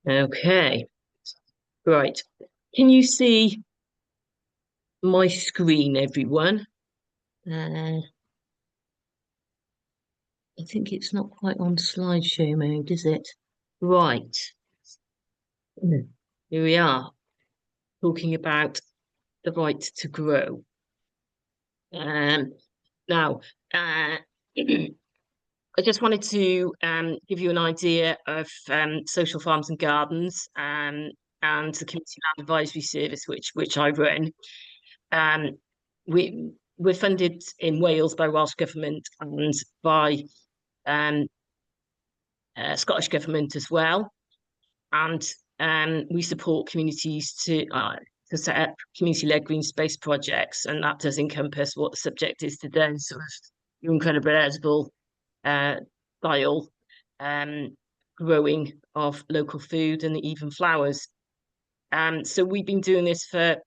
Okay, right. Can you see my screen, everyone? I think it's not quite on slideshow mode, is it? Right. Here we are, talking about the right to grow. Now, uh, I just wanted to give you an idea of Social Farms and Gardens and the Community Land Advisory Service, which I run. Um, we we're funded in Wales by Welsh Government and by um, Scottish Government as well, and we support communities to set up community-led green space projects, and that does encompass what the subject is today, sort of your incredible edible uh, style growing of local food and even flowers. So we've been doing this for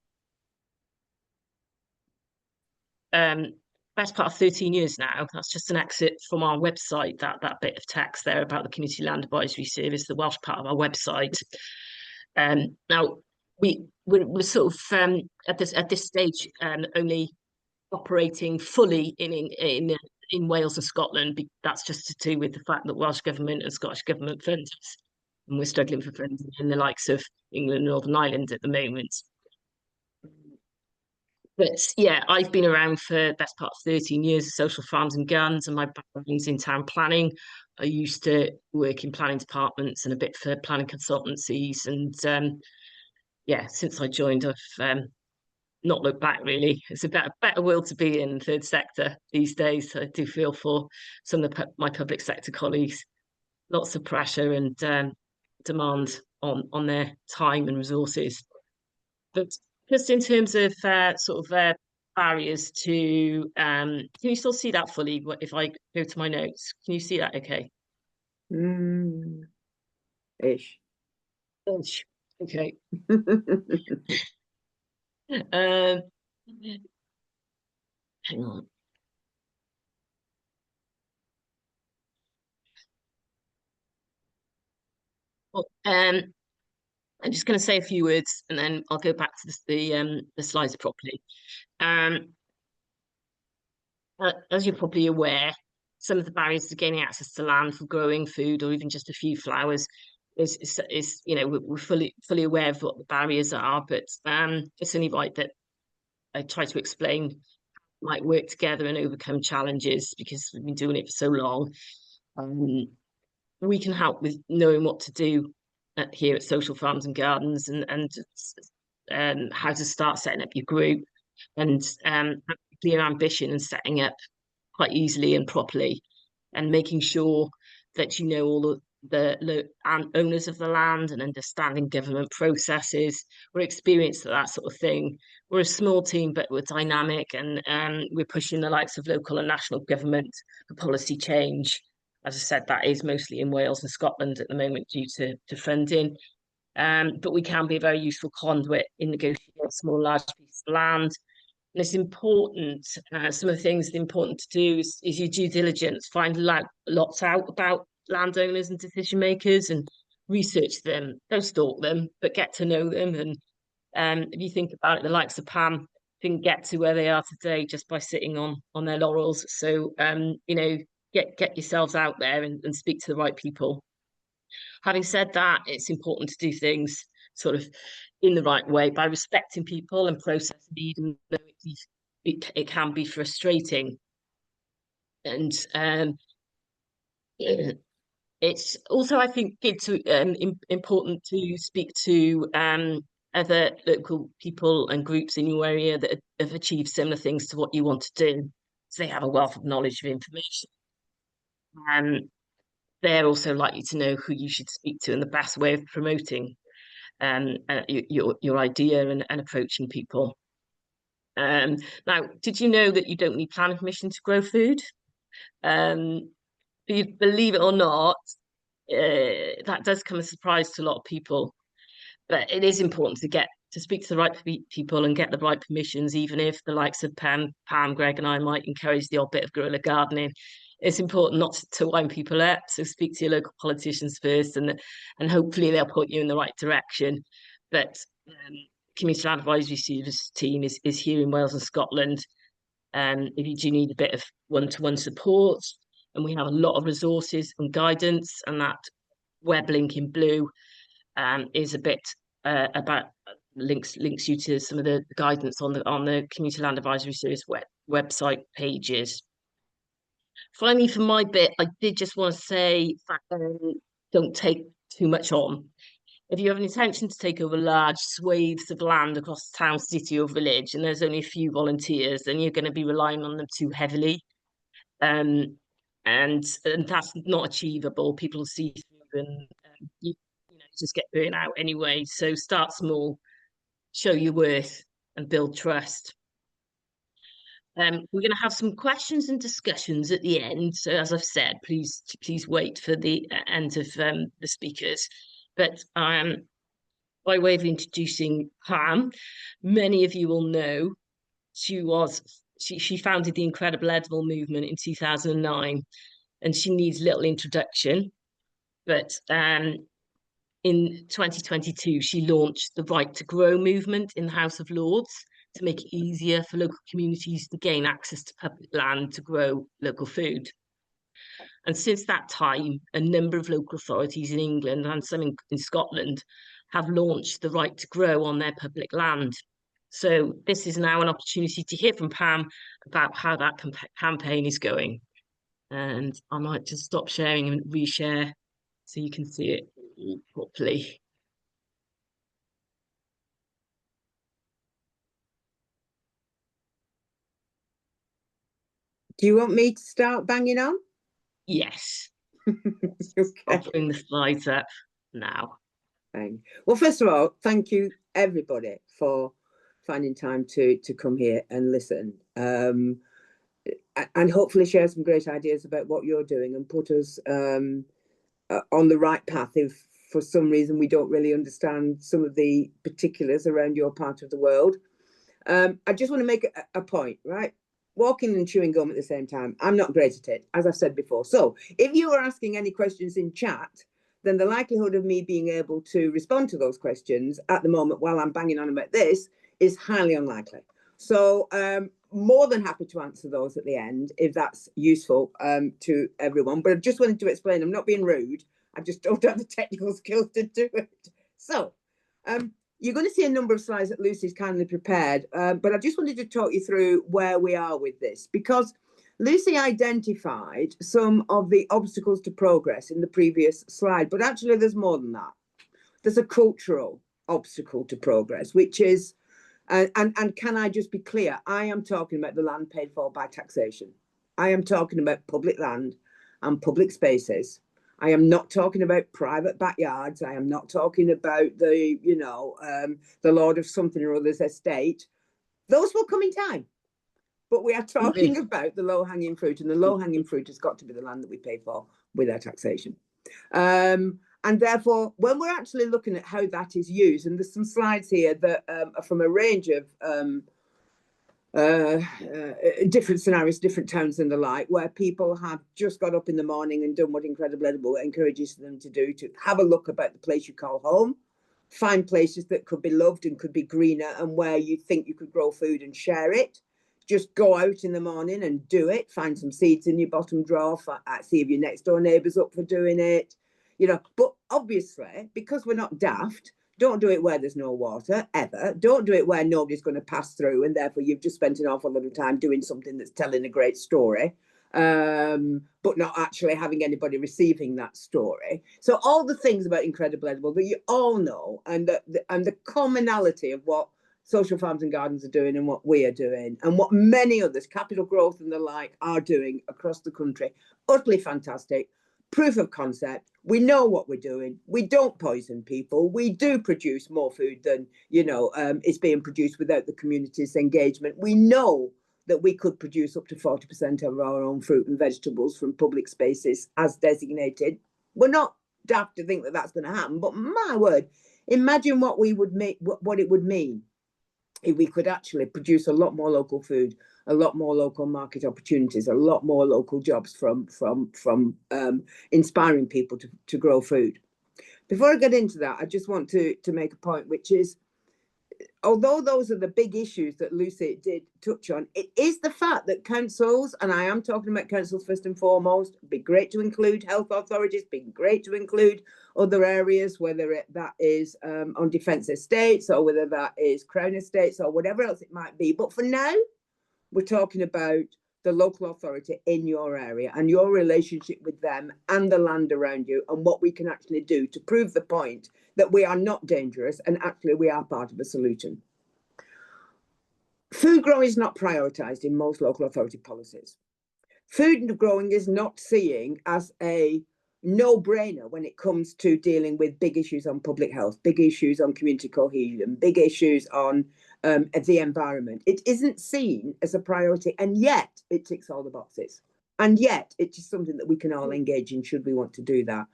um, best part of 13 years now. That's just an exit from our website, that bit of text there about the Community Land Advisory Service, the Welsh part of our website. Now we're sort of at this stage only operating fully in Wales and Scotland. That's just to do with the fact that Welsh Government and Scottish Government fund us, and we're struggling for funds in the likes of England and Northern Ireland at the moment. But yeah, I've been around for the best part of 13 years of Social Farms and Gardens, and my background's in town planning. I used to work in planning departments and a bit for planning consultancies. And yeah, since I joined, I've not looked back really. It's a better world to be in, third sector these days. I do feel for some of my public sector colleagues. Lots of pressure and demand on their time and resources. But just in terms of barriers to, can you still see that fully? If I go to my notes, can you see that? Okay. Ish. Ish. Okay. Um, hang on. Well, I'm just going to say a few words, and then I'll go back to the slides properly. As you're probably aware, some of the barriers to gaining access to land for growing food or even just a few flowers is we're fully aware of what the barriers are, but it's only right that I try to explain might work together and overcome challenges because we've been doing it for so long. We can help with knowing what to do here at Social Farms and Gardens and how to start setting up your group and clear ambition and setting up quite easily and properly, and making sure that you know all the owners of the land and understanding government processes. We're experienced at that sort of thing. We're a small team, but we're dynamic, and we're pushing the likes of local and national government for policy change. As I said, that is mostly in Wales and Scotland at the moment due to funding. But we can be a very useful conduit in negotiating small, large pieces of land. And it's important, some of the things that are important to do is your due diligence, find lots out about landowners and decision makers and research them. Don't stalk them, but get to know them. And if you think about it, the likes of Pam didn't get to where they are today just by sitting on their laurels. So get yourselves out there and speak to the right people. Having said that, it's important to do things sort of in the right way by respecting people and process, even though it can be frustrating. And it's also, I think, important to speak to other local people and groups in your area that have achieved similar things to what you want to do. So they have a wealth of knowledge of information. They're also likely to know who you should speak to and the best way of promoting your idea and approaching people. Now, did you know that you don't need planning permission to grow food? Believe it or not, that does come as a surprise to a lot of people. But it is important to speak to the right people and get the right permissions, even if the likes of Pam, Greg, and I might encourage the odd bit of guerrilla gardening. it's important not to wind people up. So speak to your local politicians first, and hopefully they'll point you in the right direction. But Community Land Advisory Service team is here in Wales and Scotland. If you do need a bit of one-to-one support, and we have a lot of resources and guidance, and that web link in blue is a bit about links you to some of the guidance on the Community Land Advisory Service website pages. Finally, for my bit, I did just want to say, don't take too much on. If you have an intention to take over large swathes of land across the town, city, or village, and there's only a few volunteers, then you're going to be relying on them too heavily. And that's not achievable. People see through, and you just get burnt out anyway. So start small, show your worth, and build trust. We're going to have some questions and discussions at the end. So as I've said, please wait for the end of the speakers. But by way of introducing Pam, many of you will know she founded the Incredible Edible movement in 2009, and she needs little introduction. But in 2022, she launched the Right to Grow movement in the House of Lords to make it easier for local communities to gain access to public land to grow local food. And since that time, a number of local authorities in England and some in Scotland have launched the Right to Grow on their public land. So this is now an opportunity to hear from Pam about how that campaign is going. And I might just stop sharing and reshare so you can see it properly. Do you want me to start banging on? Yes. Okay. I'll bring the slides up now. Well, first of all, thank you everybody for finding time to come here and listen, and hopefully share some great ideas about what you're doing and put us on the right path if for some reason we don't really understand some of the particulars around your part of the world. I just want to make a point, right? Walking and chewing gum at the same time, I'm not great at it, as I've said before. So if you are asking any questions in chat, then the likelihood of me being able to respond to those questions at the moment while I'm banging on about this is highly unlikely. So more than happy to answer those at the end if that's useful to everyone. But I just wanted to explain, I'm not being rude. I just don't have the technical skills to do it. So you're going to see a number of slides that Lucy's kindly prepared, but I just wanted to talk you through where we are with this, because Lucy identified some of the obstacles to progress in the previous slide, but actually there's more than that. There's a cultural obstacle to progress, which is, and can I just be clear, I am talking about the land paid for by taxation. I am talking about public land and public spaces. I am not talking about private backyards. I am not talking about the, the Lord of something or other's estate. Those will come in time. But we are talking about the low-hanging fruit, and the low-hanging fruit has got to be the land that we pay for with our taxation. And therefore, when we're actually looking at how that is used, and there's some slides here that are from a range of different scenarios, different towns and the like, where people have just got up in the morning and done what Incredible Edible encourages them to do, to have a look about the place you call home, find places that could be loved and could be greener and where you think you could grow food and share it. Just go out in the morning and do it. Find some seeds in your bottom drawer. See if your next door neighbour's up for doing it. But obviously, because we're not daft, don't do it where there's no water, ever. Don't do it where nobody's going to pass through, and therefore you've just spent an awful lot of time doing something that's telling a great story, but not actually having anybody receiving that story. So all the things about Incredible Edible that you all know, and the commonality of what Social Farms and Gardens are doing and what we are doing and what many others, Capital Growth and the like, are doing across the country. Utterly fantastic. Proof of concept. We know what we're doing. We don't poison people. We do produce more food than, is being produced without the community's engagement. We know that we could produce up to 40% of our own fruit and vegetables from public spaces as designated. We're not daft to think that that's going to happen, but my word, imagine what we would make, what it would mean if we could actually produce a lot more local food, a lot more local market opportunities, a lot more local jobs from inspiring people to grow food. Before I get into that, I just want to make a point, which is, although those are the big issues that Lucy did touch on, it is the fact that councils, and I am talking about councils first and foremost, it'd be great to include health authorities, it'd be great to include other areas, whether that is on defence estates or whether that is Crown estates or whatever else it might be. But for now, we're talking about the local authority in your area and your relationship with them and the land around you, and what we can actually do to prove the point that we are not dangerous and actually we are part of a solution. Food growing is not prioritised in most local authority policies. Food growing is not seen as a no-brainer when it comes to dealing with big issues on public health, big issues on community cohesion, big issues on the environment. It isn't seen as a priority, and yet it ticks all the boxes. And yet it is something that we can all engage in should we want to do that.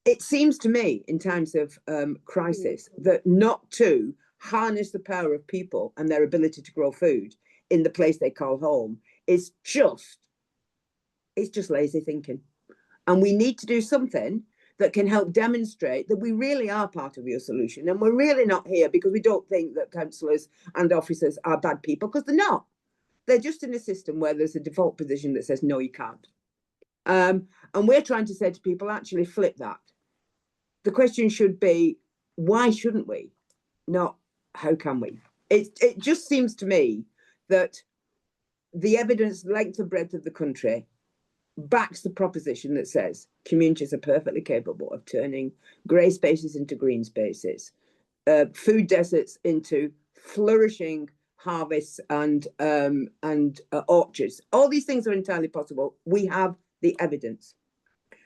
It seems to me, in times of crisis, that not to harness the power of people and their ability to grow food in the place they call home is just lazy thinking. And we need to do something that can help demonstrate that we really are part of your solution. And we're really not here because we don't think that councillors and officers are bad people, because they're not. They're just in a system where there's a default position that says, no, you can't. And we're trying to say to people, actually flip that. The question should be, why shouldn't we? Not how can we? It just seems to me that the evidence, length and breadth of the country, backs the proposition that says communities are perfectly capable of turning grey spaces into green spaces, food deserts into flourishing harvests and orchards. All these things are entirely possible. We have the evidence.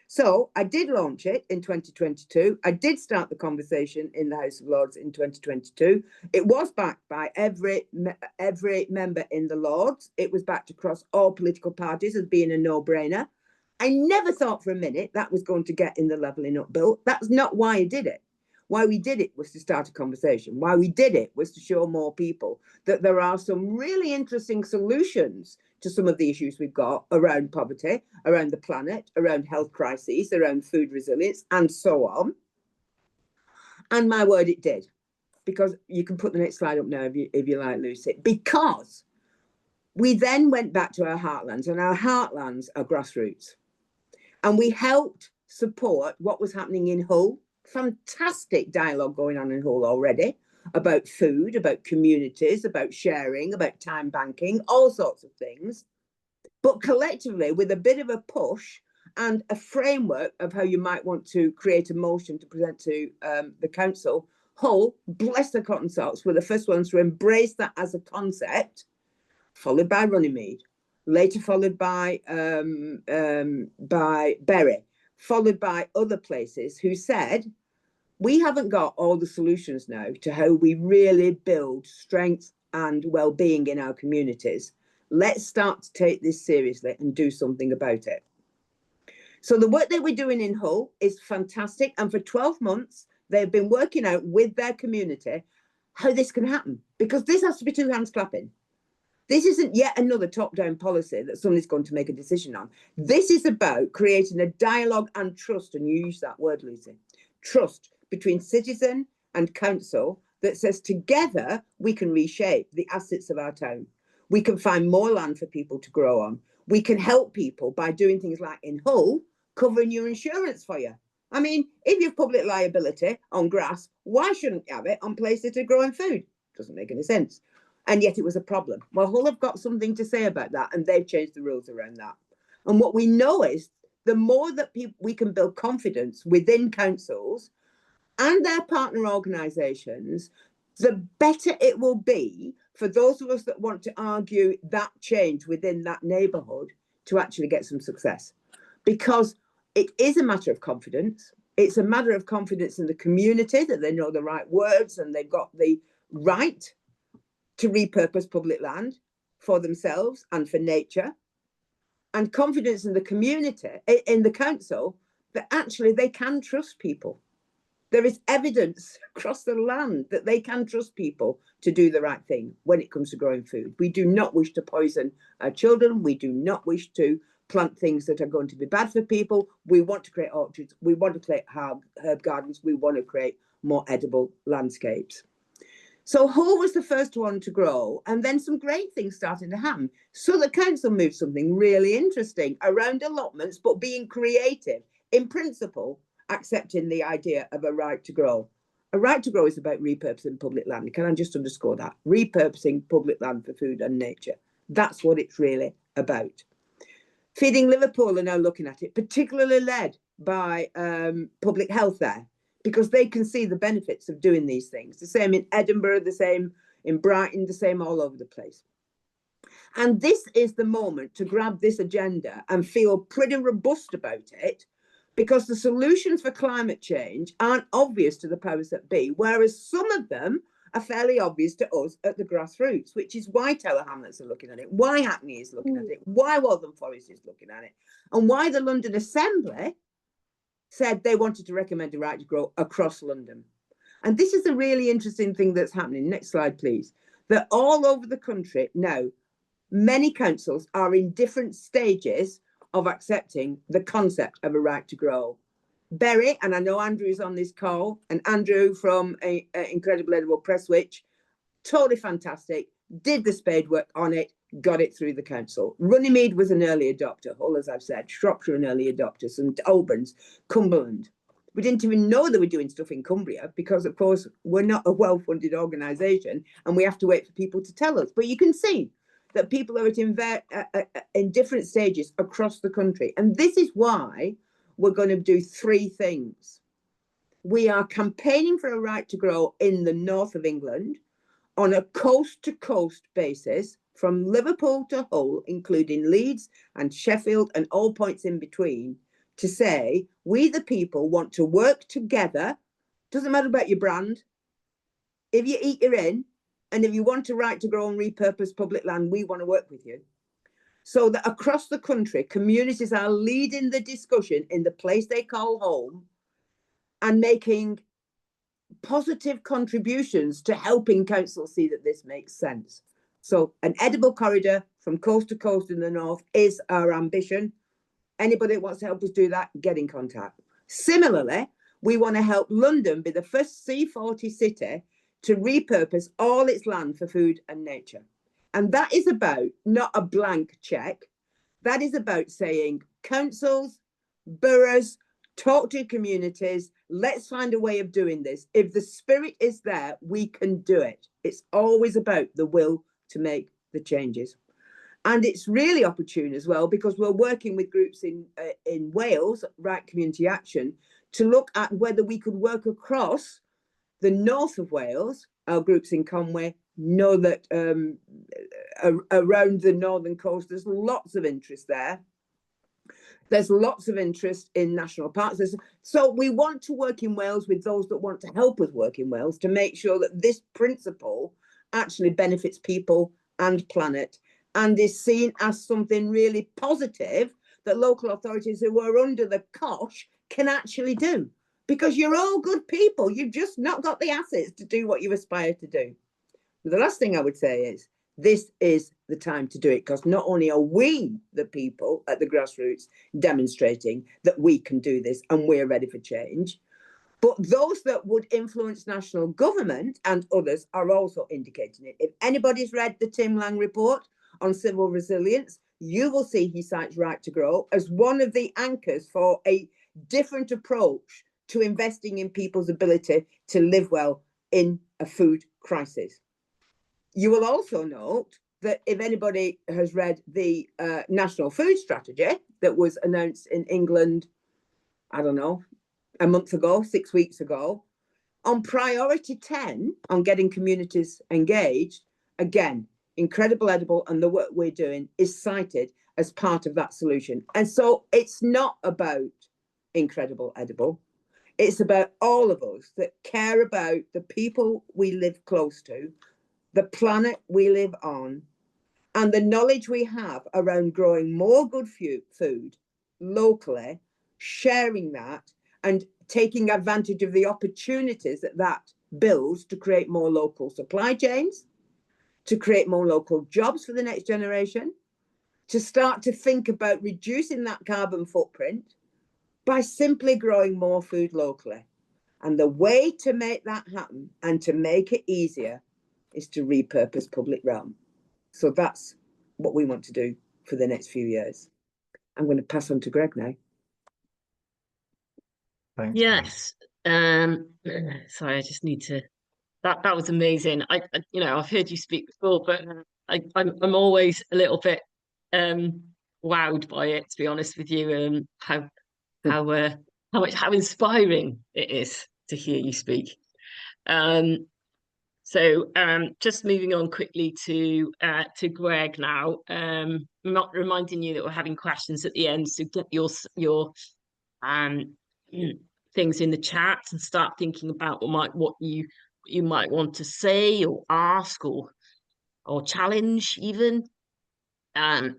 So I did launch it in 2022. I did start the conversation in the House of Lords in 2022. It was backed by every member in the Lords. It was backed across all political parties as being a no-brainer. I never thought for a minute that was going to get in the Levelling Up bill. That's not why I did it. Why we did it was to start a conversation. Why we did it was to show more people that there are some really interesting solutions to some of the issues we've got around poverty, around the planet, around health crises, around food resilience, and so on. And my word, it did. Because you can put the next slide up now if you like, Lucy. Because we then went back to our heartlands, and our heartlands are grassroots. And we helped support what was happening in Hull. Fantastic dialogue going on in Hull already about food, about communities, about sharing, about time banking, all sorts of things. But collectively, with a bit of a push and a framework of how you might want to create a motion to present to the council, Hull, bless their cotton socks, were the first ones to embrace that as a concept, followed by Runnymede, later followed by Bury, followed by other places who said, we haven't got all the solutions now to how we really build strength and well-being in our communities. Let's start to take this seriously and do something about it. So the work that we're doing in Hull is fantastic. And for 12 months, they've been working out with their community how this can happen, because this has to be two hands clapping. This isn't yet another top-down policy that somebody's going to make a decision on. This is about creating a dialogue and trust, and you use that word, Lucy, trust between citizen and council that says together we can reshape the assets of our town. We can find more land for people to grow on. We can help people by doing things like in Hull, covering your insurance for you. I mean, if you've public liability on grass, why shouldn't you have it on places to grow food? Doesn't make any sense. And yet it was a problem. Well, Hull have got something to say about that, and they've changed the rules around that. And what we know is the more that we can build confidence within councils and their partner organisations, the better it will be for those of us that want to argue that change within that neighbourhood to actually get some success. Because it is a matter of confidence. It's a matter of confidence in the community that they know the right words and they've got the right to repurpose public land for themselves and for nature. And confidence in the community, in the council, that actually they can trust people. There is evidence across the land that they can trust people to do the right thing when it comes to growing food. We do not wish to poison our children. We do not wish to plant things that are going to be bad for people. We want to create orchards. We want to create herb gardens. We want to create more edible landscapes. So Hull was the first one to grow, and then some great things started to happen. So the council moved something really interesting around allotments, but being creative, in principle, accepting the idea of a right to grow. A right to grow is about repurposing public land. Can I just underscore that? Repurposing public land for food and nature. That's what it's really about. Feeding Liverpool are now looking at it, particularly led by public health there, because they can see the benefits of doing these things. The same in Edinburgh, the same in Brighton, the same all over the place. And this is the moment to grab this agenda and feel pretty robust about it, because the solutions for climate change aren't obvious to the powers that be, whereas some of them are fairly obvious to us at the grassroots, which is why Tower Hamlets are looking at it, why Hackney is looking at it, why Waltham Forest is looking at it, and why the London Assembly said they wanted to recommend a right to grow across London. And this is a really interesting thing that's happening. Next slide, please. That all over the country now, many councils are in different stages of accepting the concept of a right to grow. Berry, and I know Andrew is on this call, and Andrew from Incredible Edible Prestwich, totally fantastic, did the spade work on it, got it through the council. Runnymede was an early adopter, Hull, as I've said, Shropshire an early adopter, St Albans, Cumberland. We didn't even know they were doing stuff in Cumbria because, of course, we're not a well-funded organisation and we have to wait for people to tell us. But you can see that people are in different stages across the country. And this is why we're going to do three things. We are campaigning for a right to grow in the north of England on a coast-to-coast basis, from Liverpool to Hull, including Leeds and Sheffield and all points in between, to say, we the people want to work together. Doesn't matter about your brand. If you eat, you're in. And if you want a right to grow and repurpose public land, we want to work with you. So that across the country, communities are leading the discussion in the place they call home and making positive contributions to helping councils see that this makes sense. So an edible corridor from coast to coast in the north is our ambition. Anybody that wants to help us do that, get in contact. Similarly, we want to help London be the first C40 city to repurpose all its land for food and nature. And that is about not a blank check. That is about saying councils, boroughs, talk to communities. Let's find a way of doing this. If the spirit is there, we can do it. It's always about the will to make the changes. And it's really opportune as well, because we're working with groups in Wales, Right Community Action, to look at whether we could work across the north of Wales. Our groups in Conway know that around the northern coast, there's lots of interest there. There's lots of interest in national parks. So we want to work in Wales with those that want to help us work in Wales to make sure that this principle actually benefits people and planet and is seen as something really positive that local authorities who are under the cosh can actually do. Because you're all good people. You've just not got the assets to do what you aspire to do. The last thing I would say is this is the time to do it, because not only are we, the people at the grassroots, demonstrating that we can do this and we're ready for change, but those that would influence national government and others are also indicating it. If anybody's read the Tim Lang report on civil resilience, you will see he cites Right to Grow as one of the anchors for a different approach to investing in people's ability to live well in a food crisis. You will also note that if anybody has read the National Food Strategy that was announced in England, I don't know, a month ago, 6 weeks ago, on priority 10 on getting communities engaged, again, Incredible Edible and the work we're doing is cited as part of that solution. And so it's not about Incredible Edible. It's about all of us that care about the people we live close to, the planet we live on, and the knowledge we have around growing more good food locally, sharing that, and taking advantage of the opportunities that that builds to create more local supply chains, to create more local jobs for the next generation, to start to think about reducing that carbon footprint by simply growing more food locally. And the way to make that happen and to make it easier is to repurpose public realm. So that's what we want to do for the next few years. I'm going to pass on to Greg now. Thanks. Yes. Sorry, I just need to. That was amazing. You know, I've heard you speak before, but I'm always a little bit wowed by it, to be honest with you. How inspiring it is to hear you speak. So just moving on quickly to Greg now. Not reminding you that we're having questions at the end, so get your things in the chat and start thinking about what you might want to say or ask or challenge even. So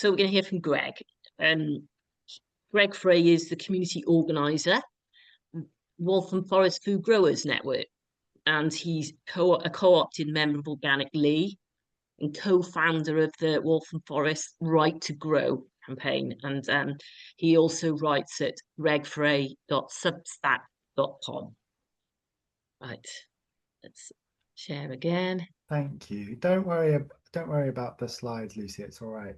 we're going to hear from Greg. Greg Frey is the community organizer, Waltham Forest Food Growers Network, and he's a co-opted member of Organic Lee and co-founder of the Waltham Forest Right to Grow campaign. And he also writes at gregfrey.substack.com. Right, let's share again. Thank you. Don't worry about the slides, Lucy. It's all right.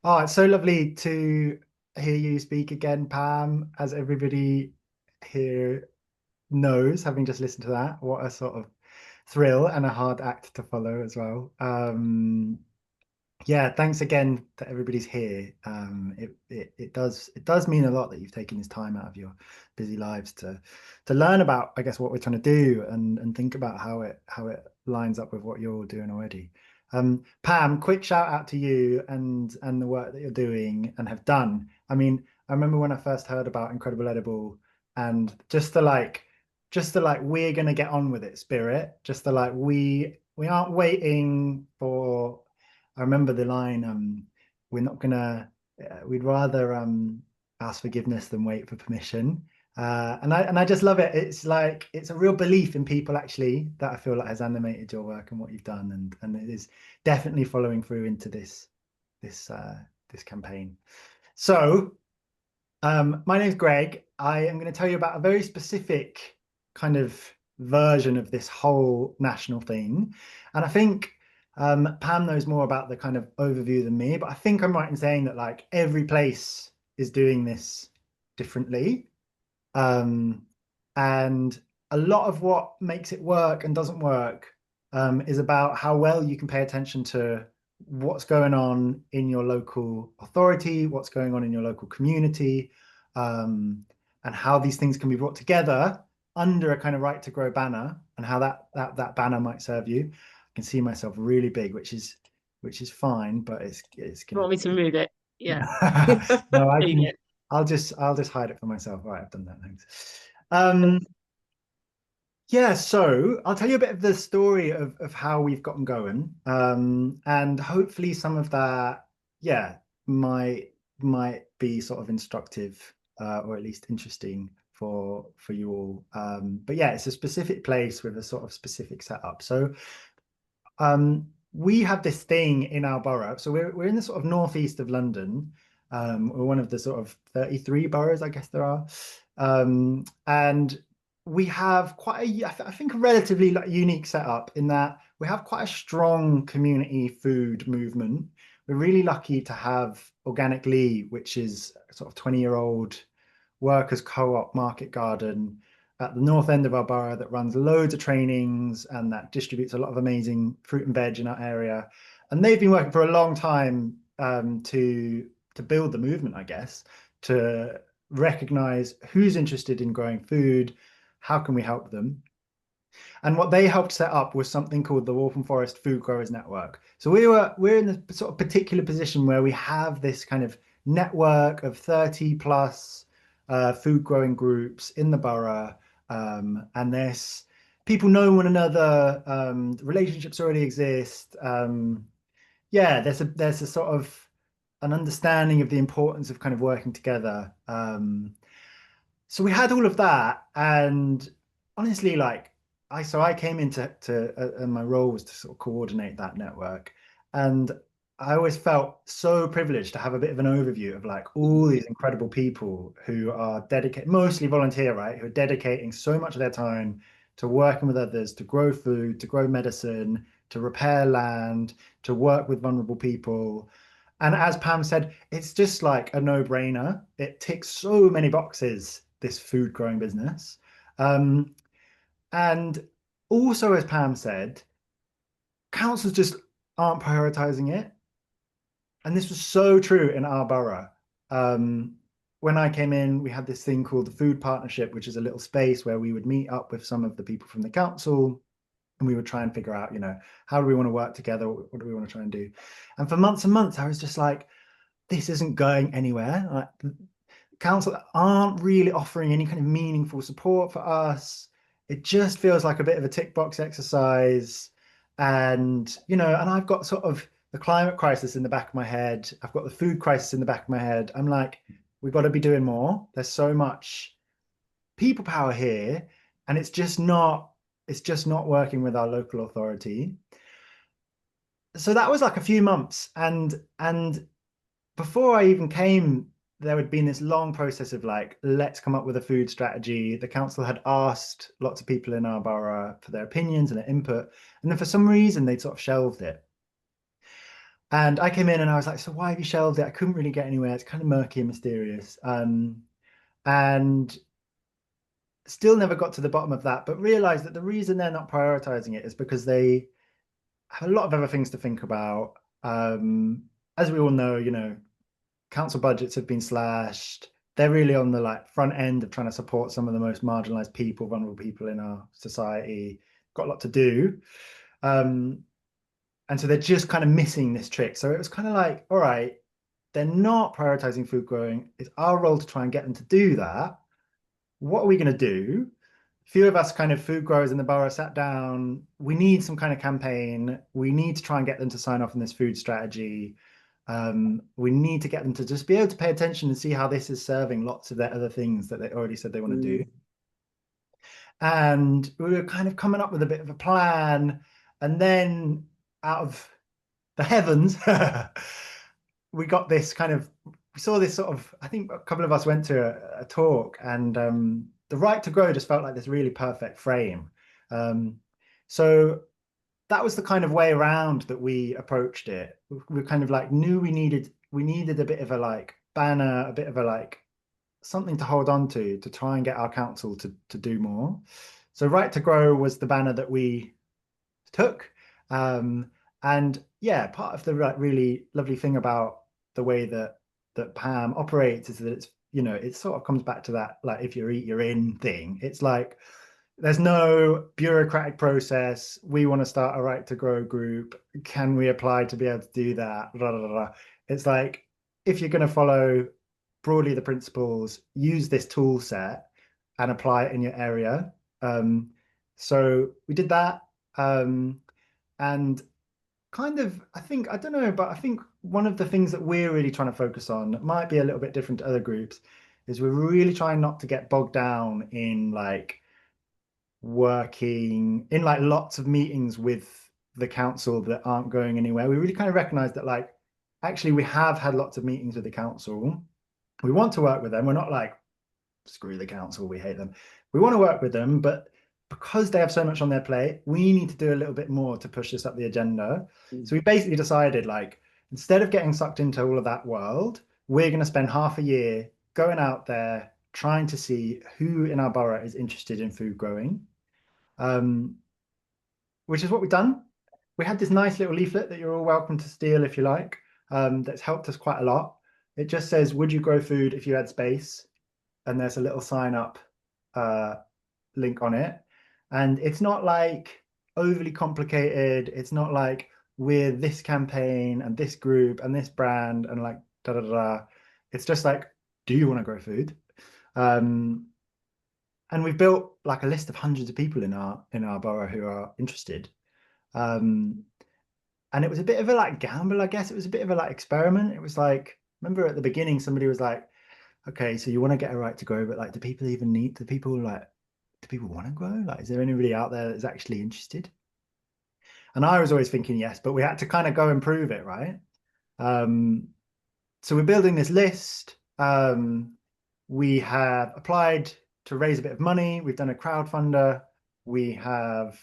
Oh, it's so lovely to hear you speak again, Pam. As everybody here knows, having just listened to that, what a sort of thrill and a hard act to follow as well. Yeah, thanks again to everybody's here. It does mean a lot that you've taken this time out of your busy lives to learn about, I guess, what we're trying to do and think about how it lines up with what you're all doing already. Pam, quick shout out to you and the work that you're doing and have done. I mean, I remember when I first heard about Incredible Edible and just the like we're gonna get on with it spirit, just the like we aren't waiting for. I remember the line, we're not gonna, we'd rather ask forgiveness than wait for permission. And I just love it. It's like, it's a real belief in people actually that I feel like has animated your work and what you've done. And it is definitely following through into this campaign. So my name's Greg. I am going to tell you about a very specific kind of version of this whole national thing. And I think Pam knows more about the kind of overview than me, but I think I'm right in saying that like every place is doing this differently. And a lot of what makes it work and doesn't work is about how well you can pay attention to what's going on in your local authority, what's going on in your local community, and how these things can be brought together under a kind of Right to Grow banner, and how that banner might serve you. I can see myself really big, which is fine, but it's You want me to move it? Yeah. No, I'll just hide it for myself. All right, I've done that. Thanks. Yeah, so I'll tell you a bit of the story of how we've gotten going, and hopefully some of that, yeah, might be sort of instructive or at least interesting for you all. But yeah, it's a specific place with a sort of specific setup. So we have this thing in our borough. So we're in the sort of northeast of London. We're one of the sort of 33 boroughs, I guess there are, and we have quite I think a relatively like unique setup in that we have quite a strong community food movement. We're really lucky to have Organic Lee, which is a sort of 20-year-old workers co-op market garden at the north end of our borough that runs loads of trainings and that distributes a lot of amazing fruit and veg in our area. And they've been working for a long time to build the movement, I guess, to recognize who's interested in growing food, how can we help them. And what they helped set up was something called the Waltham Forest Food Growers Network. So we're in the sort of particular position where we have this kind of network of 30 plus food growing groups in the borough, and there's people know one another, relationships already exist. Yeah, there's a sort of an understanding of the importance of kind of working together. So we had all of that, and honestly, like I came into and my role was to sort of coordinate that network, and I always felt so privileged to have a bit of an overview of like all these incredible people who are dedicated, mostly volunteer, right? Who are dedicating so much of their time to working with others, to grow food, to grow medicine, to repair land, to work with vulnerable people. And as Pam said, it's just like a no-brainer. It ticks so many boxes, this food growing business. And also, as Pam said, councils just aren't prioritizing it. And this was so true in our borough. When I came in, we had this thing called the Food Partnership, which is a little space where we would meet up with some of the people from the council, and we would try and figure out, how do we want to work together? What do we want to try and do? And for months and months, I was just like, this isn't going anywhere. Like, the council aren't really offering any kind of meaningful support for us. It just feels like a bit of a tick box exercise. And, and I've got sort of the climate crisis in the back of my head. I've got the food crisis in the back of my head. I'm like, we've got to be doing more. There's so much people power here, and it's just not working with our local authority. So that was like a few months, and before I even came, there had been this long process of like, let's come up with a food strategy. The council had asked lots of people in our borough for their opinions and their input, and then for some reason they'd sort of shelved it. And I came in and I was like, so why have you shelved it? I couldn't really get anywhere. It's kind of murky and mysterious. And still never got to the bottom of that, but realized that the reason they're not prioritizing it is because they have a lot of other things to think about. As we all know, council budgets have been slashed. They're really on the like front end of trying to support some of the most marginalized people, vulnerable people in our society. Got a lot to do. And so they're just kind of missing this trick. So it was kind of like, all right, they're not prioritizing food growing. It's our role to try and get them to do that. What are we going to do? A few of us kind of food growers in the borough sat down. We need some kind of campaign. We need to try and get them to sign off on this food strategy. We need to get them to just be able to pay attention and see how this is serving lots of their other things that they already said they want to do. And we were kind of coming up with a bit of a plan. And then out of the heavens, we got this we saw this sort of, I think a couple of us went to a talk, and the Right to Grow just felt like this really perfect frame. So that was the kind of way around that we approached it. We kind of like knew we needed a bit of a like banner, a bit of a like something to hold on to try and get our council to do more. So Right to Grow was the banner that we took. And yeah, part of the really lovely thing about the way that Pam operates is that it's, it sort of comes back to that, like, if you eat, you're in thing. It's like, there's no bureaucratic process. We want to start a Right to Grow group. Can we apply to be able to do that? Blah, blah, blah. It's like, if you're going to follow broadly the principles, use this tool set and apply it in your area. So we did that. And kind of, I don't know, but I think one of the things that we're really trying to focus on, that might be a little bit different to other groups, is we're really trying not to get bogged down in like working in like lots of meetings with the council that aren't going anywhere. We really kind of recognize that, like, actually we have had lots of meetings with the council. We want to work with them. We're not like, screw the council, we hate them. We want to work with them, but because they have so much on their plate, we need to do a little bit more to push this up the agenda. So we basically decided, like, instead of getting sucked into all of that world, we're going to spend half a year going out there, trying to see who in our borough is interested in food growing, which is what we've done. We had this nice little leaflet that you're all welcome to steal if you like, that's helped us quite a lot. It just says, would you grow food if you had space? And there's a little sign up link on it. And it's not like overly complicated. It's not like we're this campaign and this group and this brand and like da da da. It's just like, do you want to grow food? And we've built like a list of hundreds of people in our borough who are interested. And it was a bit of a like gamble, I guess. It was a bit of a like experiment. It was like, remember at the beginning, somebody was like, okay, so you want to get a right to grow, but like, do people want to grow? Like, is there anybody out there that's actually interested? And I was always thinking yes, but we had to kind of go and prove it, right? So we're building this list. We have applied to raise a bit of money. We've done a crowdfunder. We have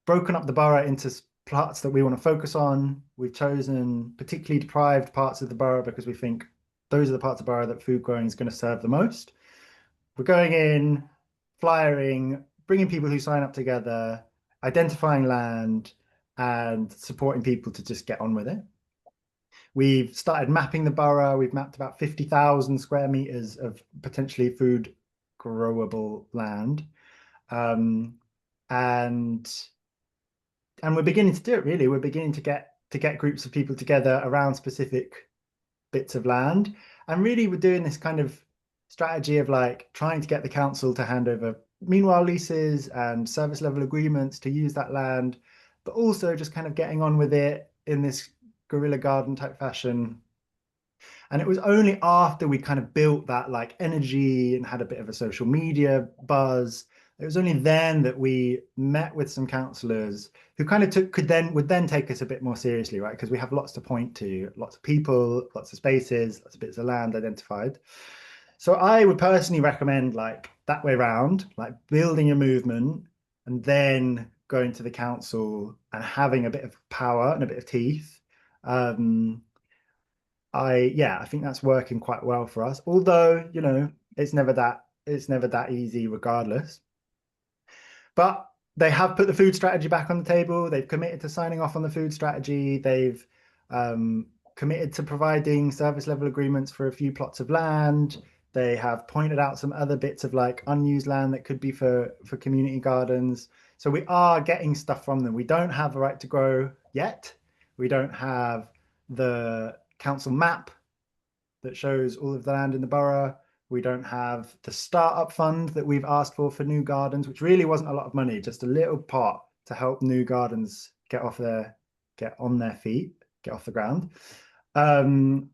broken up the borough into parts that we want to focus on. We've chosen particularly deprived parts of the borough because we think those are the parts of the borough that food growing is going to serve the most. We're going in, flyering, bringing people who sign up together, identifying land, and supporting people to just get on with it. We've started mapping the borough. We've mapped about 50,000 square meters of potentially food growable land. And we're beginning to do it, really. We're beginning to get groups of people together around specific bits of land. And really we're doing this kind of strategy of like trying to get the council to hand over meanwhile leases and service level agreements to use that land, but also just kind of getting on with it in this guerrilla garden type fashion. And it was only after we kind of built that like energy and had a bit of a social media buzz, it was only then that we met with some councillors who kind of would then take us a bit more seriously, right? Because we have lots to point to, lots of people, lots of spaces, lots of bits of land identified. So I would personally recommend like that way round, like building a movement and then going to the council and having a bit of power and a bit of teeth. I think that's working quite well for us. Although, you know, it's never that easy regardless. But they have put the food strategy back on the table. They've committed to signing off on the food strategy. They've committed to providing service level agreements for a few plots of land. They have pointed out some other bits of like unused land that could be for community gardens. So we are getting stuff from them. We don't have a right to grow yet. We don't have the council map that shows all of the land in the borough. We don't have the startup fund that we've asked for new gardens, which really wasn't a lot of money, just a little pot to help new gardens get on their feet, get off the ground. And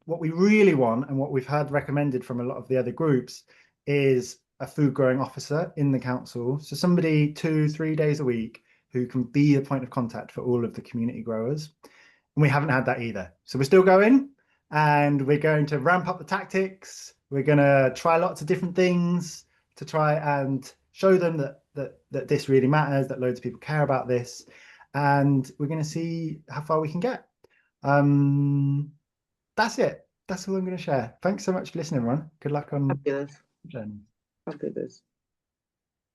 what we really want and what we've heard recommended from a lot of the other groups is a food growing officer in the council. So somebody 2-3 days a week who can be a point of contact for all of the community growers. And we haven't had that either. So we're still going and we're going to ramp up the tactics. We're going to try lots of different things to try and show them that this really matters, that loads of people care about this. And we're going to see how far we can get. That's it. That's all I'm going to share. Thanks so much for listening, everyone. Good luck on Fabulous. journey. Fabulous.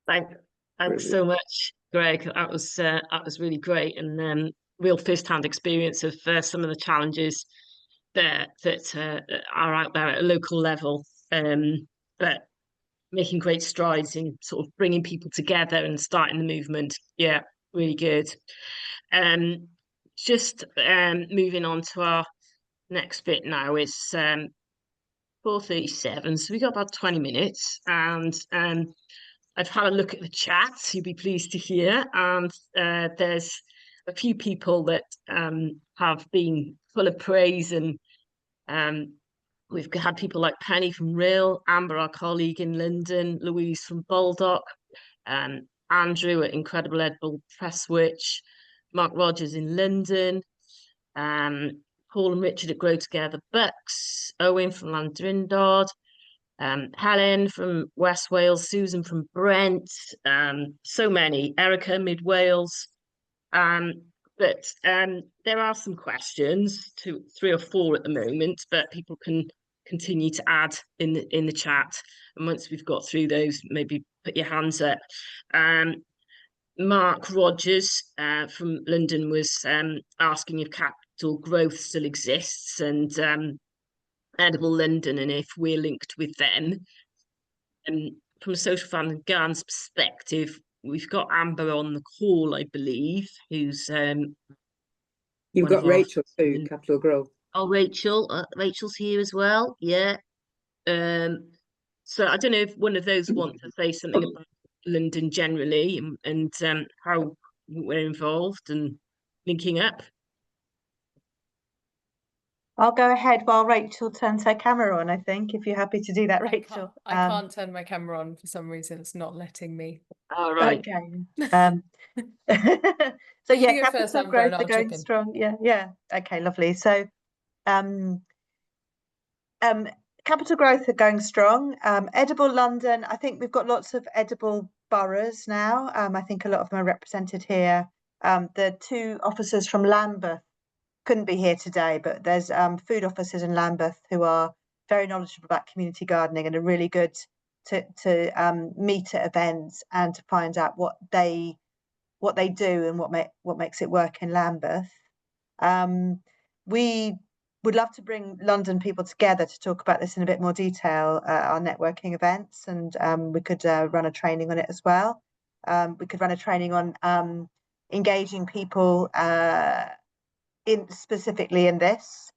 Thanks so much, Greg. That was really great and real first-hand experience of some of the challenges that are out there at a local level. But making great strides in sort of bringing people together and starting the movement. Yeah, really good. Just moving on to our next bit now is 4:37, so we got about 20 minutes, and I've had a look at the chat, you'll be pleased to hear, and there's a few people that have been full of praise, and we've had people like Penny from Rill, Amber, our colleague in London, Louise from Baldock, Andrew at Incredible Edible Presswitch, Mark Rogers in London, Paul and Richard at Grow Together Bucks, Owen from Landrindod, Helen from West Wales, Susan from Brent, so many, Erica Mid Wales. But there are some questions, 3 or 4 at the moment, but people can continue to add in the chat. And once we've got through those, maybe put your hands up. Mark Rogers from London was asking if Capital Growth still exists and Edible London, and if we're linked with them. And from a Social Farms and Gardens perspective, we've got Amber on the call, I believe, who's You've got Rachel too, Capital Growth. Oh, Rachel's here as well. Yeah. So I don't know if one of those want to say something about London generally and how we're involved and linking up. I'll go ahead while Rachel turns her camera on, I think, if you're happy to do that, I Rachel. can't turn my camera on for some reason. It's not letting me. All right. Okay. So yeah, You go first, capital Amber, growth and are I'll going chip in. strong. Yeah. Okay, lovely. So capital growth are going strong. Edible London, I think we've got lots of edible boroughs now. I think a lot of them are represented here. The two officers from Lambeth couldn't be here today, but there's food officers in Lambeth who are very knowledgeable about community gardening and are really good to meet at events and to find out what they do and what makes it work in Lambeth. We would love to bring London people together to talk about this in a bit more detail, our networking events, and we could run a training on it as well. We could run a training on engaging people specifically in this,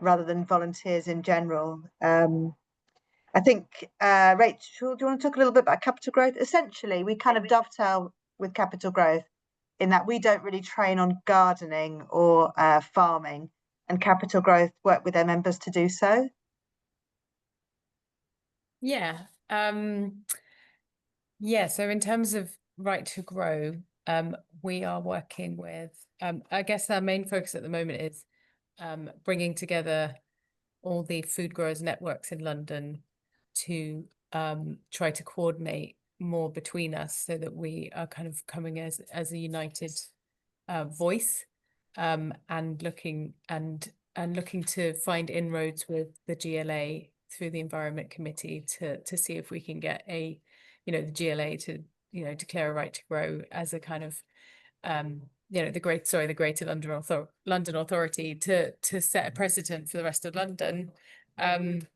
rather than volunteers in general. I think, Rachel, do you want to talk a little bit about capital growth? Essentially, we kind of dovetail with capital growth in that we don't really train on gardening or farming, and capital growth work with their members to do so. Yeah. Yeah, so in terms of Right to Grow, we are working with, I guess our main focus at the moment is bringing together all the food growers networks in London to try to coordinate more between us so that we are kind of coming as a united voice, and looking to find inroads with the GLA through the Environment Committee to see if we can get the GLA to declare a right to grow as a kind of the Greater London Authority to set a precedent for the rest of London. And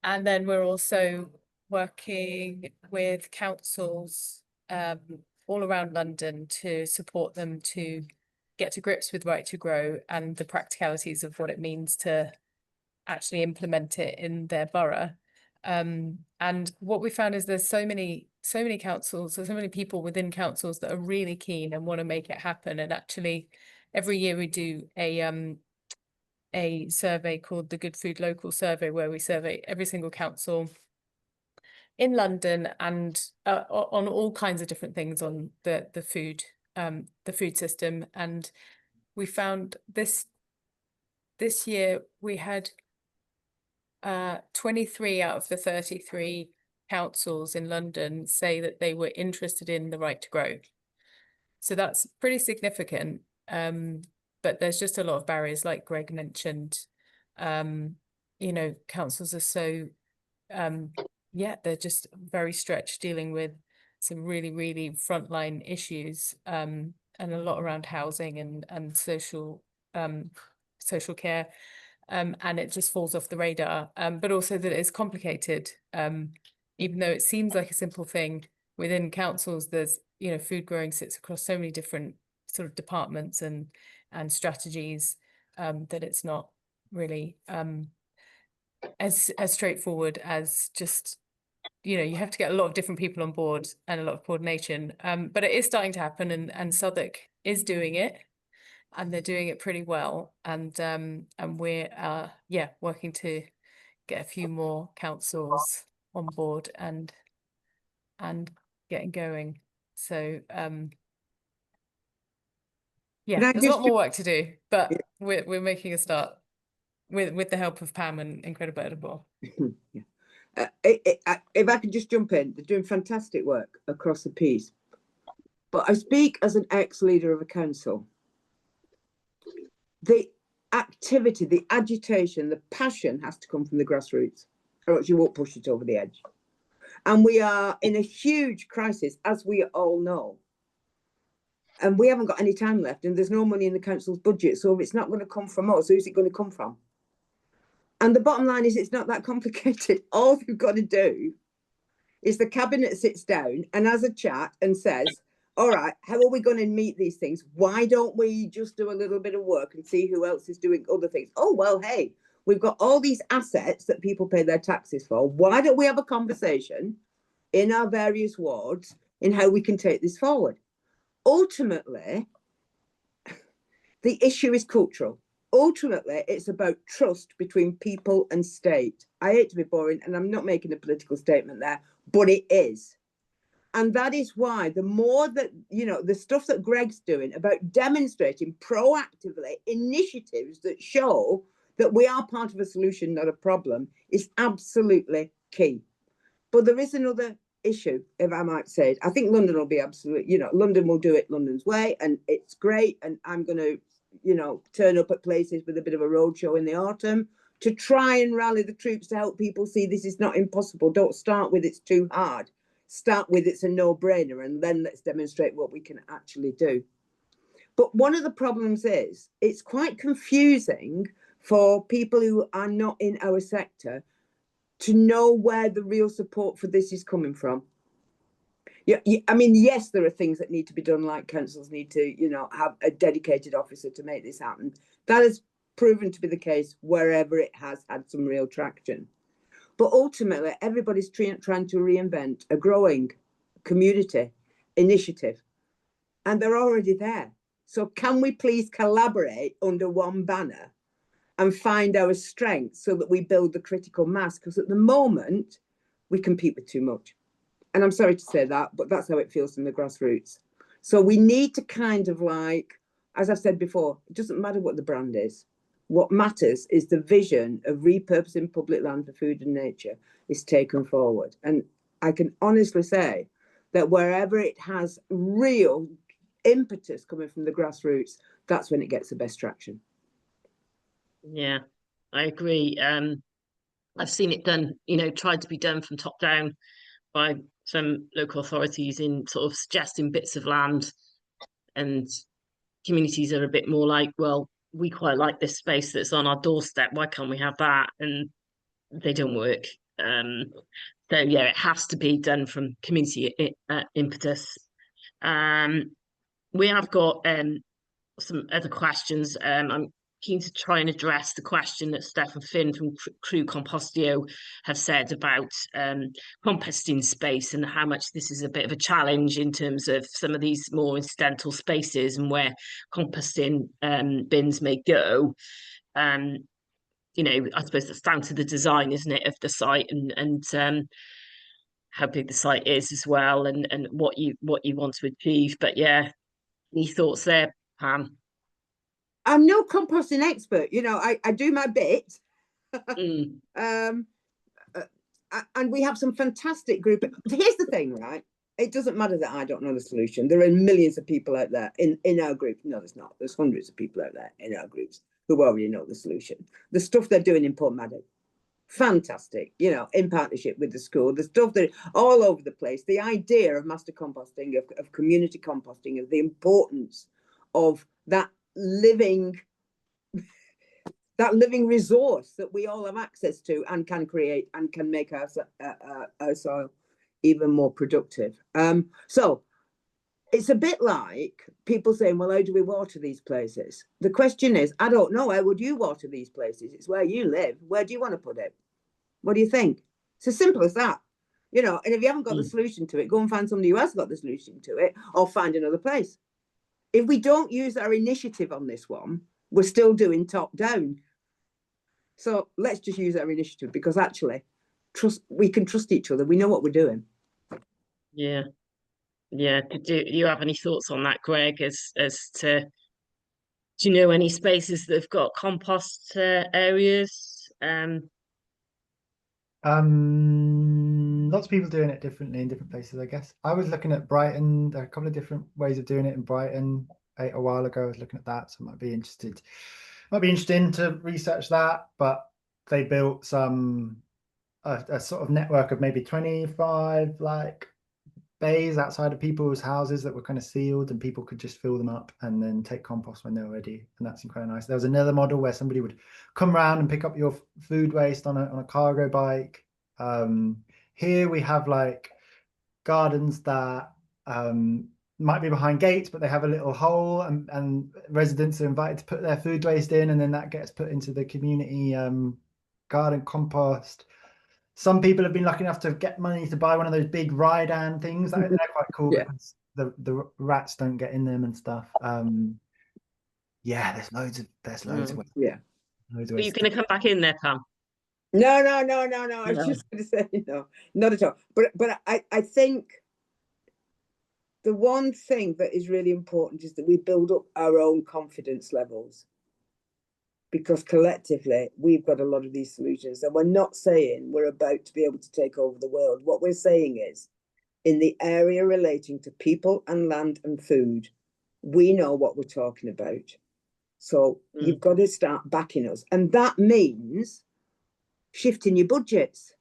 then we're also working with councils all around London to support them to get to grips with Right to Grow and the practicalities of what it means to actually implement it in their borough. And what we found is there's so many councils, so many people within councils that are really keen and want to make it happen. And actually, every year we do a survey called the Good Food Local Survey, where we survey every single council in London and on all kinds of different things on the food system. And we found this year we had 23 out of the 33 councils in London say that they were interested in the Right to Grow. So that's pretty significant. But there's just a lot of barriers, like Greg mentioned. Councils are so they're just very stretched dealing with some really, really frontline issues, and a lot around housing and social care. And it just falls off the radar, but also that it's complicated. Even though it seems like a simple thing, within councils, there's, food growing sits across so many different sort of departments and strategies, that it's not really as straightforward as just, you have to get a lot of different people on board and a lot of coordination. But it is starting to happen, and Southwark is doing it. And they're doing it pretty well, and we're working to get a few more councils on board and getting going. So there's a lot more work to do, but we're making a start with the help of Pam and Incredible Edible. If I could just jump in, they're doing fantastic work across the piece. But I speak as an ex-leader of a council. The activity, the agitation, the passion has to come from the grassroots, or else you won't push it over the edge. And we are in a huge crisis, as we all know. And we haven't got any time left, and there's no money in the council's budget. So if it's not going to come from us, who's it going to come from? And the bottom line is, it's not that complicated. All you've got to do is the cabinet sits down and has a chat and says, all right, how are we going to meet these things? Why don't we just do a little bit of work and see who else is doing other things? Oh, well, hey, we've got all these assets that people pay their taxes for. Why don't we have a conversation in our various wards in how we can take this forward? Ultimately, the issue is cultural. ultimately, it's about trust between people and state. I hate to be boring, and I'm not making a political statement there, but it is. And that is why the more that, you know, the stuff that Greg's doing about demonstrating proactively initiatives that show that we are part of a solution, not a problem, is absolutely key. But there is another issue, if I might say it. I think London will be absolutely, you know, London will do it London's way, and it's great. And I'm going to, you know, turn up at places with a bit of a roadshow in the autumn to try and rally the troops to help people see this is not impossible. Don't start with it's too hard. Start with it's a no-brainer, and then let's demonstrate what we can actually do. But one of the problems is it's quite confusing for people who are not in our sector to know where the real support for this is coming from. Yeah, I mean, yes, there are things that need to be done, like councils need to, you know, have a dedicated officer to make this happen. That has proven to be the case wherever it has had some real traction. But ultimately, everybody's trying to reinvent a growing community initiative, and they're already there. So can we please collaborate under one banner and find our strengths so that we build the critical mass? Because at the moment, we compete with too much. And I'm sorry to say that, but that's how it feels from the grassroots. So we need to kind of, like, as I've said before, it doesn't matter what the brand is. What matters is the vision of repurposing public land for food and nature is taken forward. And I can honestly say that wherever it has real impetus coming from the grassroots, that's when it gets the best traction. Yeah, I agree. I've seen it done, you know, tried to be done from top down by some local authorities in sort of suggesting bits of land, and communities are a bit more like, well, we quite like this space that's on our doorstep, why can't we have that? And they don't work. So yeah, it has to be done from community impetus. We have got some other questions. I'm keen to try and address the question that Steph and Finn from Crew Compostio have said about composting space and how much this is a bit of a challenge in terms of some of these more incidental spaces and where composting bins may go. You know, I suppose that's down to the design, isn't it, of the site, and how big the site is as well, and what you want to achieve. But yeah, any thoughts there, Pam? I'm no composting expert, you know, I do my bit. And we have some fantastic group. Here's the thing, right? It doesn't matter that I don't know the solution. There are millions of people out there in our group. No, there's not. There's hundreds of people out there in our groups who already know the solution. The stuff they're doing in Port Maddox, fantastic, you know, in partnership with the school. The stuff that all over the place. The idea of master composting, of community composting, of the importance of that living resource that we all have access to and can create and can make our soil even more productive. So it's a bit like people saying, well, how do we water these places? The question is, I don't know, how would you water these places? It's where you live. Where do you want to put it? What do you think? It's as simple as that, you know. And if you haven't got the solution to it, go and find somebody who has got the solution to it, or find another place. If we don't use our initiative on this one, we're still doing top down. So let's just use our initiative, because actually we can trust each other. We know what we're doing. Yeah. Do you have any thoughts on that, Greg, as to, do you know any spaces that have got compost areas? Lots of people doing it differently in different places, I guess. I was looking at Brighton. There are a couple of different ways of doing it in Brighton. A while ago, I was looking at that, so might be interesting to research that. But they built a sort of network of maybe 25 like bays outside of people's houses that were kind of sealed, and people could just fill them up and then take compost when they were ready, and that's quite nice. There was another model where somebody would come around and pick up your food waste on a cargo bike. Here we have like gardens that might be behind gates, but they have a little hole, and residents are invited to put their food waste in, and then that gets put into the community garden compost. Some people have been lucky enough to get money to buy one of those big ride-on things. They're quite cool, because the rats don't get in them and stuff. Yeah, there's loads of ways. Yeah. Loads of Are ways you to going to come back in there, Pam? No. I was No. just going to say, no, not at all. But I think the one thing that is really important is that we build up our own confidence levels, because collectively we've got a lot of these solutions, and we're not saying we're about to be able to take over the world. What we're saying is, in the area relating to people and land and food, we know what we're talking about. So you've got to start backing us. And that means shifting your budgets.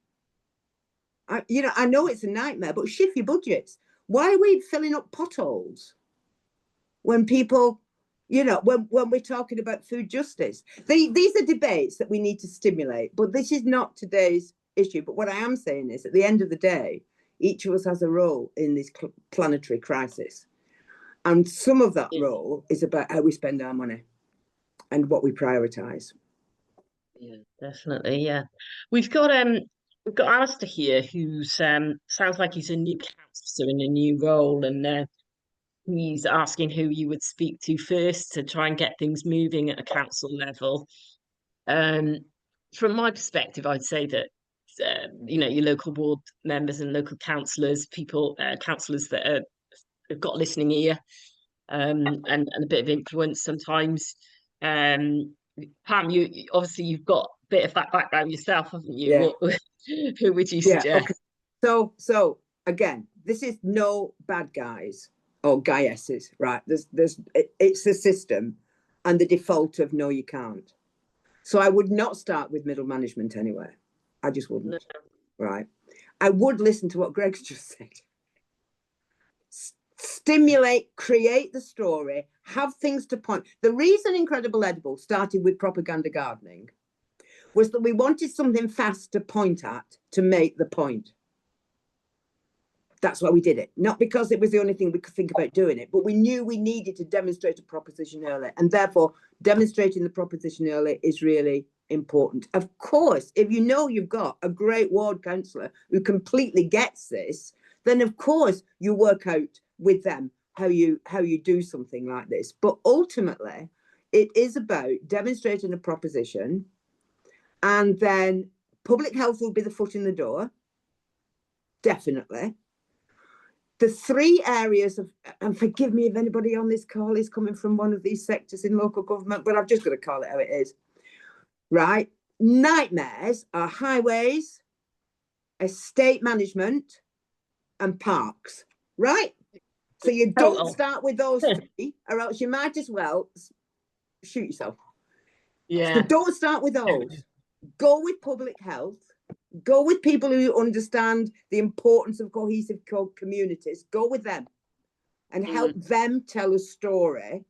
I know it's a nightmare, but shift your budgets. Why are we filling up potholes when people, when we're talking about food justice? These are debates that we need to stimulate, but this is not today's issue. But what I am saying is, at the end of the day, each of us has a role in this planetary crisis. And some of that role is about how we spend our money and what we prioritise. Yeah, definitely. Yeah, we've got Alistair here, who's sounds like he's a new councillor in a new role, and he's asking who you would speak to first to try and get things moving at a council level. From my perspective, I'd say that your local ward members and local councillors, councillors that have got a listening ear, and a bit of influence sometimes. Pam, you obviously you've got a bit of that background yourself, haven't you? Yeah. Who would you suggest? Okay. So again, this is no bad guys or guyesses, right? It's a system, and the default of no, you can't. So I would not start with middle management anyway. I just wouldn't. No. Right. I would listen to what Greg's just said. Stimulate, create the story, have things to point. The reason Incredible Edible started with propaganda gardening was that we wanted something fast to point at to make the point. That's why we did it. Not because it was the only thing we could think about doing it, but we knew we needed to demonstrate a proposition early. And therefore, demonstrating the proposition early is really important. Of course, if you know you've got a great ward councillor who completely gets this, then of course you work out with them how you do something like this. But ultimately, it is about demonstrating a proposition, and then public health will be the foot in the door, definitely. The three areas of, and forgive me if anybody on this call is coming from one of these sectors in local government, but I've just got to call it how it is, right? Nightmares are highways, estate management, and parks, right? So you don't start with those three, or else you might as well shoot yourself. Yeah. So don't start with those. Go with public health. Go with people who understand the importance of cohesive communities. Go with them and help them tell a story.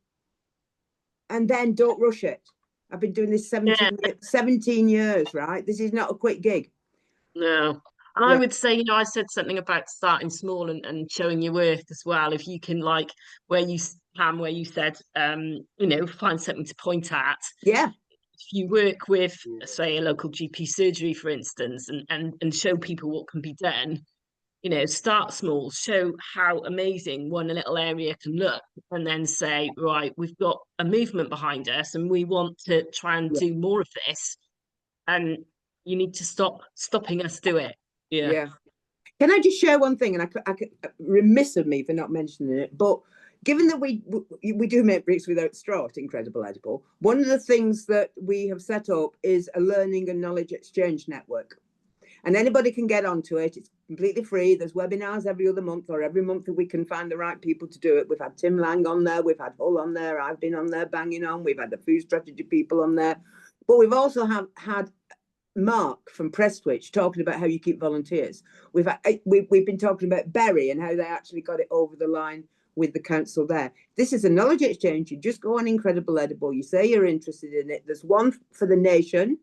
And then don't rush it. I've been doing this 17 years, right? This is not a quick gig. No. And I would say, I said something about starting small and showing your worth as well. If you can, like, where you said, find something to point at. Yeah. If you work with, say, a local GP surgery, for instance, and show people what can be done, start small, show how amazing one little area can look, and then say, right, we've got a movement behind us and we want to try and do more of this. And you need to stop stopping us do it. Yeah. Can I just share one thing? And I could remiss of me for not mentioning it, but given that we do make bricks without straw at Incredible Edible, one of the things that we have set up is a learning and knowledge exchange network. And anybody can get onto it. It's completely free. There's webinars every other month, or every month that we can find the right people to do it. We've had Tim Lang on there. We've had Hull on there. I've been on there banging on. We've had the food strategy people on there. But we've also had Mark from Prestwich talking about how you keep volunteers. We've been talking about Berry and how they actually got it over the line with the council there. This is a knowledge exchange. You just go on Incredible Edible. You say you're interested in it. There's one for the nation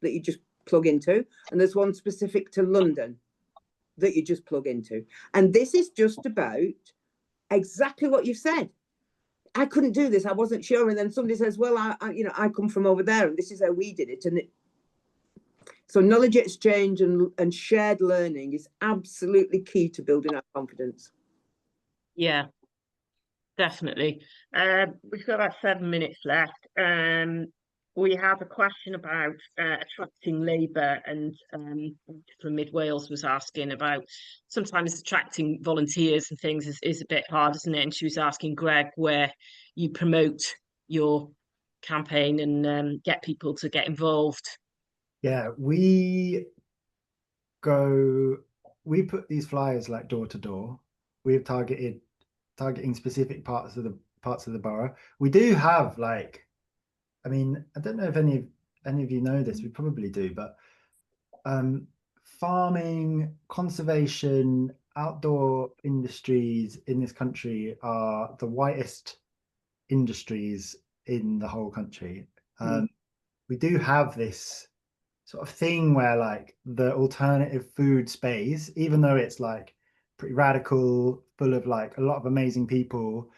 that you just plug into, and there's one specific to London that you just plug into. And this is just about exactly what you've said. I couldn't do this. I wasn't sure. And then somebody says, well, I come from over there and this is how we did it. And so knowledge exchange and shared learning is absolutely key to building our confidence. Yeah. definitely. We've got about 7 minutes left. We have a question about attracting labour, and from Mid Wales was asking about sometimes attracting volunteers and things is a bit hard, isn't it? And she was asking Greg where you promote your campaign and get people to get involved. Yeah, we put these flyers like door to door. We've targeting specific parts of the borough. We do have like, I mean, I don't know if any of you know this, we probably do, but farming, conservation, outdoor industries in this country are the whitest industries in the whole country. We do have this sort of thing where like the alternative food space, even though it's like pretty radical, full of like a lot of amazing people,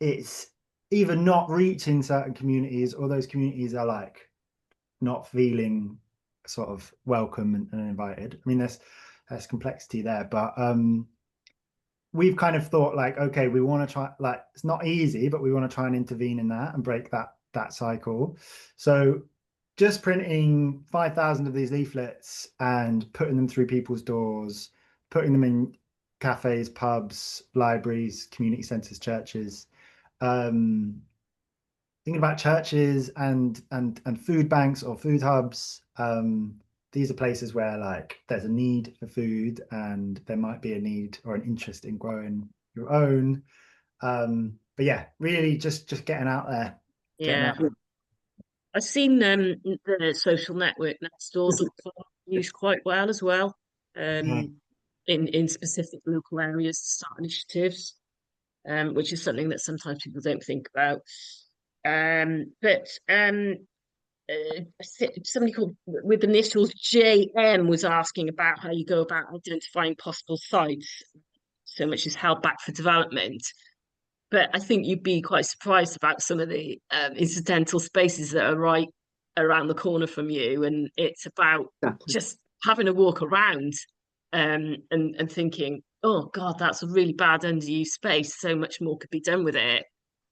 it's either not reaching certain communities, or those communities are like not feeling sort of welcome and invited. I mean, there's complexity there, but we've kind of thought like, okay, we want to try, like, it's not easy, but we want to try and intervene in that and break that cycle. So just printing 5,000 of these leaflets and putting them through people's doors, putting them in cafes, pubs, libraries, community centres, churches. Thinking about churches and food banks or food hubs. These are places where like there's a need for food, and there might be a need or an interest in growing your own. But yeah, really just getting out there. Yeah. I've seen the social network next door used quite well as well, in specific local areas to start initiatives, which is something that sometimes people don't think about. But somebody called with initials JM was asking about how you go about identifying possible sites, so much is held back for development. But I think you'd be quite surprised about some of the incidental spaces that are right around the corner from you, and it's about just having a walk around and thinking, oh God, that's a really bad underused space. So much more could be done with it.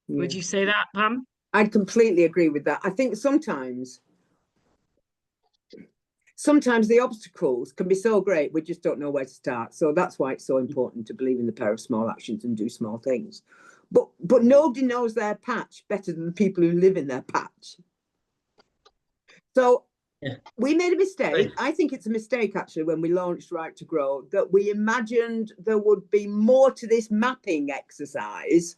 Yeah. Would you say that, Pam? I'd completely agree with that. I think sometimes the obstacles can be so great, we just don't know where to start. So that's why it's so important to believe in the power of small actions and do small things. But nobody knows their patch better than the people who live in their patch. So we made a mistake. I think it's a mistake, actually, when we launched Right to Grow, that we imagined there would be more to this mapping exercise.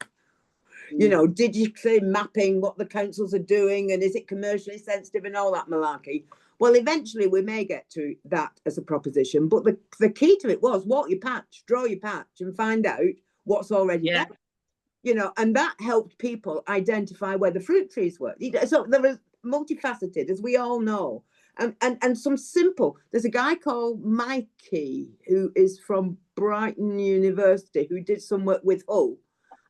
You know, digitally mapping what the councils are doing, and is it commercially sensitive and all that malarkey. Well, eventually we may get to that as a proposition, but the key to it was walk your patch, draw your patch, and find out what's already there. You know, and that helped people identify where the fruit trees were. So there was multifaceted, as we all know, and some simple. There's a guy called Mikey who is from Brighton University who did some work with Hull,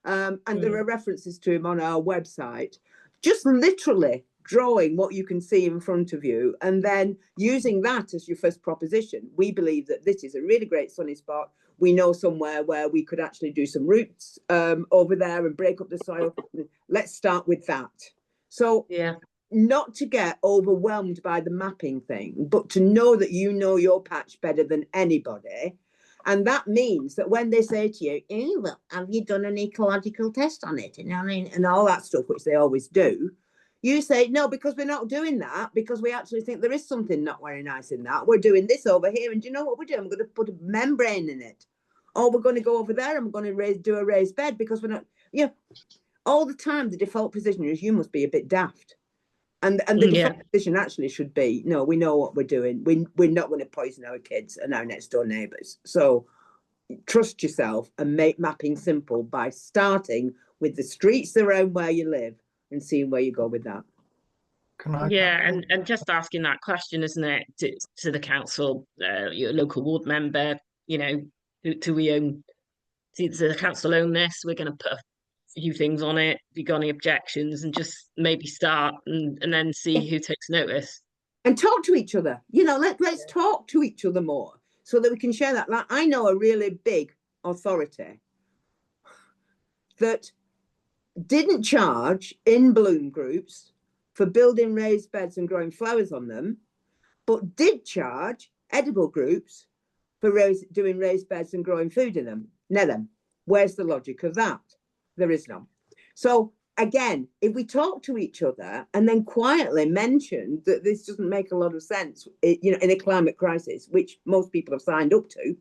and there are references to him on our website. Just literally drawing what you can see in front of you, and then using that as your first proposition. We believe that this is a really great sunny spot. We know somewhere where we could actually do some roots over there and break up the soil. Let's start with that. So not to get overwhelmed by the mapping thing, but to know that you know your patch better than anybody. And that means that when they say to you, oh, well, have you done an ecological test on it? And all that stuff, which they always do, you say, no, because we're not doing that, because we actually think there is something not very nice in that. We're doing this over here. And do you know what we're doing? We're going to put a membrane in it. Or we're going to go over there and we're going to do a raised bed, because we're not, all the time the default position is you must be a bit daft. And the default position actually should be, no, we know what we're doing. We're not going to poison our kids and our next door neighbours. So trust yourself and make mapping simple by starting with the streets around where you live and seeing where you go with that. And just asking that question, isn't it, to the council, your local ward member, do we own, does the council own this? We're going to put a few things on it. Have you got any objections? And just maybe start and then see who takes notice. And talk to each other. Let's talk to each other more so that we can share that. Like, I know a really big authority that didn't charge in bloom groups for building raised beds and growing flowers on them, but did charge edible groups for doing raised beds and growing food in them. Now then, where's the logic of that? There is none. So again, if we talk to each other and then quietly mention that this doesn't make a lot of sense, you know, in a climate crisis, which most people have signed up to,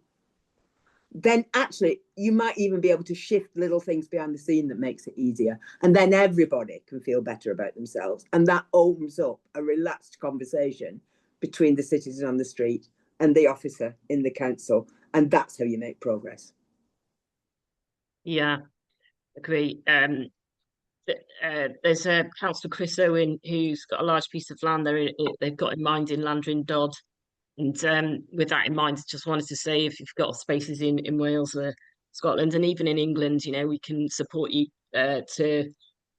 then actually you might even be able to shift little things behind the scene that makes it easier. And then everybody can feel better about themselves. And that opens up a relaxed conversation between the citizen on the street and the officer in the council. And that's how you make progress. Yeah, agree. There's a Councillor Chris Owen who's got a large piece of land there. They've got in mind in Landrin Dodd. And with that in mind, I just wanted to say, if you've got spaces in Wales or Scotland and even in England, you know, we can support you to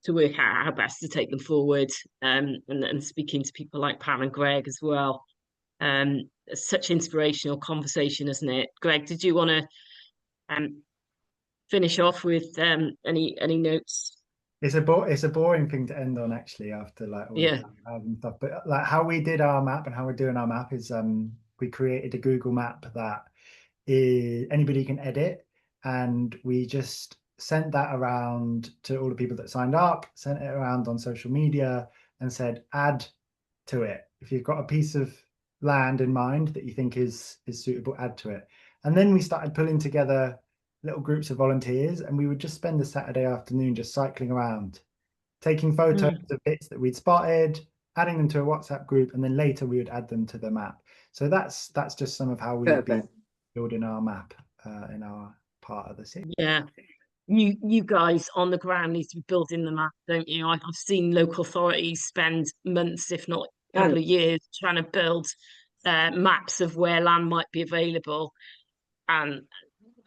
work out how best to take them forward. And speaking to people like Pam and Greg as well. It's such inspirational conversation, isn't it? Greg, did you want to finish off with any notes? It's a boring thing to end on, actually, after like all the and stuff. But like how we did our map and how we're doing our map is we created a Google map that anybody can edit, and we just sent that around to all the people that signed up, sent it around on social media, and said add to it. If you've got a piece of land in mind that you think is suitable, add to it. And then we started pulling together little groups of volunteers, and we would just spend the Saturday afternoon just cycling around, taking photos of bits that we'd spotted, adding them to a WhatsApp group, and then later we would add them to the map. So that's just some of how we would be building our map in our part of the city. Yeah, you guys on the ground need to be building the map, don't you? I've seen local authorities spend months, if not a couple of years, trying to build maps of where land might be available, and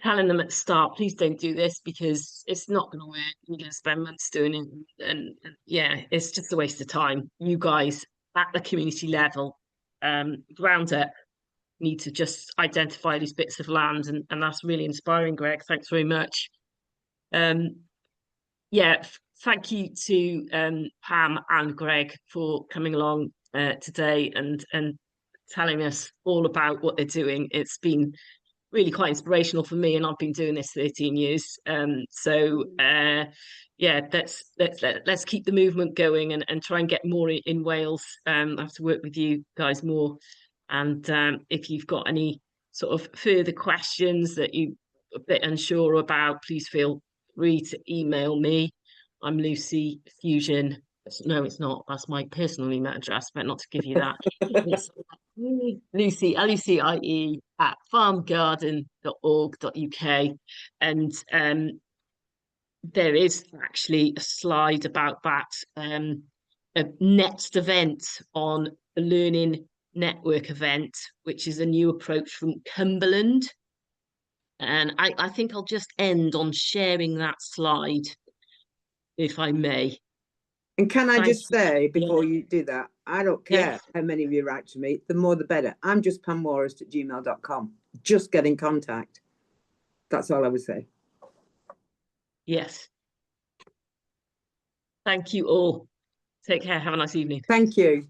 telling them at the start, please don't do this because it's not going to work. You're going to spend months doing it, and yeah, it's just a waste of time. You guys at the community level, ground up, need to just identify these bits of land, and that's really inspiring, Greg. Thanks very much. Yeah, thank you to Pam and Greg for coming along today and telling us all about what they're doing. It's been really quite inspirational for me, and I've been doing this 13 years. Yeah, let's keep the movement going and try and get more in Wales. I have to work with you guys more. And if you've got any sort of further questions that you're a bit unsure about, please feel free to email me. I'm Lucy Fusion. No, it's not. That's my personal email address, but not to give you that. It's Lucy, Lucie, at farmgarden.org.uk. And there is actually a slide about that. A next event on the Learning Network event, which is a new approach from Cumberland. And I think I'll just end on sharing that slide, if I may. And can I just say, before you do that, I don't care how many of you write to me, the more the better. I'm just pamwalrest@gmail.com. Just get in contact. That's all I would say. Yes. Thank you all. Take care. Have a nice evening. Thank you.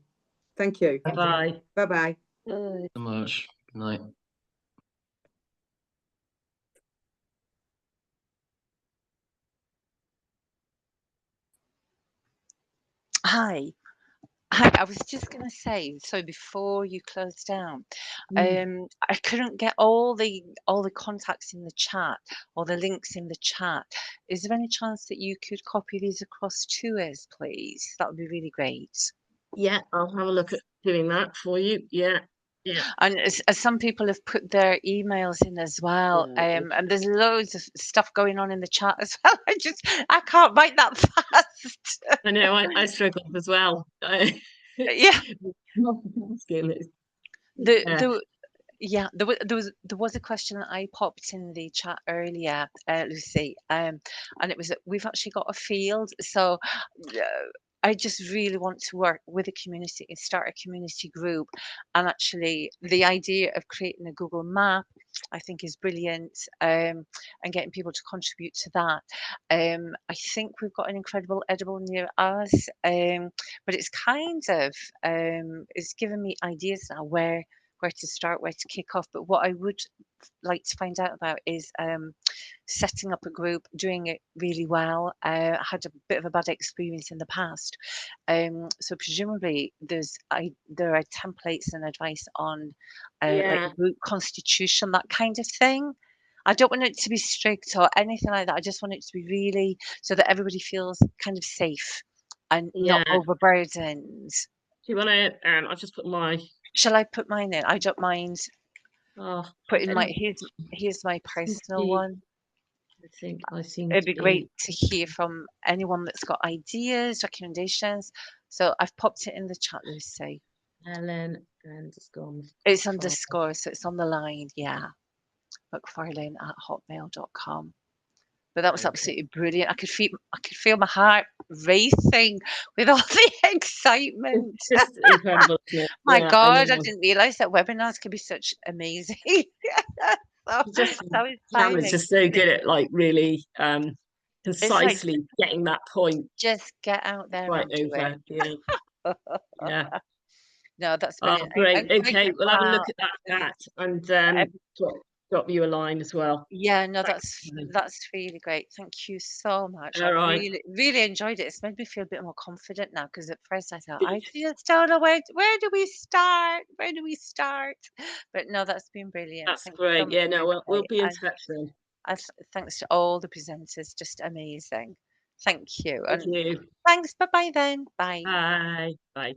Thank you. Bye. Bye-bye. So much. Good night. Hi. I was just going to say, so before you close down, I couldn't get all the contacts in the chat or the links in the chat. Is there any chance that you could copy these across to us, please? That would be really great. Yeah, I'll have a look at doing that for you. Yeah. And as some people have put their emails in as well, and there's loads of stuff going on in the chat as well. I can't write that fast. I know, I struggled as well. Yeah. There was a question that I popped in the chat earlier, Lucy, and it was that we've actually got a field. So I just really want to work with a community and start a community group. And actually, the idea of creating a Google map, I think, is brilliant, and getting people to contribute to that. I think we've got an incredible edible near us, but it's kind of it's given me ideas now where to start, where to kick off. But what I would like to find out about is setting up a group, doing it really well. I had a bit of a bad experience in the past, so presumably there are templates and advice on like Yeah. group constitution, that kind of thing. I don't want it to be strict or anything like that. I just want it to be really so that everybody feels kind of safe and not Yeah. overburdened. Do you want to? I'll just put my. Shall I put mine in? I don't mind Oh, putting my any- here's my seems to personal be- one. I think I seem It'd to be great to hear from anyone that's got ideas, recommendations. So I've popped it in the chat, Lucy. Helen underscore. It's McFarlane. underscore, so it's on the line. Yeah, McFarlane@hotmail.com. But that was Okay. absolutely brilliant. I could feel my heart racing with all the excitement. It's just incredible, isn't it? My Yeah, God, I know. didn't realise that webinars could be such amazing. So Just that was Cameron's exciting. just so good at like really like concisely getting that point Just get out there right and do over. Yeah. it. Yeah. No, that's Oh, brilliant. great. And Okay, we'll have a look wow, at that chat and ev- drop you a line as well. yeah, no, Thanks, Helen. that's really great. Thank you so much. I All right. really enjoyed it. It's made me feel a bit more confident now, because at first I thought I just don't know where do we start? Where do we start? But no, that's been brilliant. That's Thank you so great. much, Yeah, no, we'll Lucy. be in And touch then. thanks to all the presenters, just amazing. Thank you. Thank And you. thanks. Bye bye then. Bye. Bye. Bye.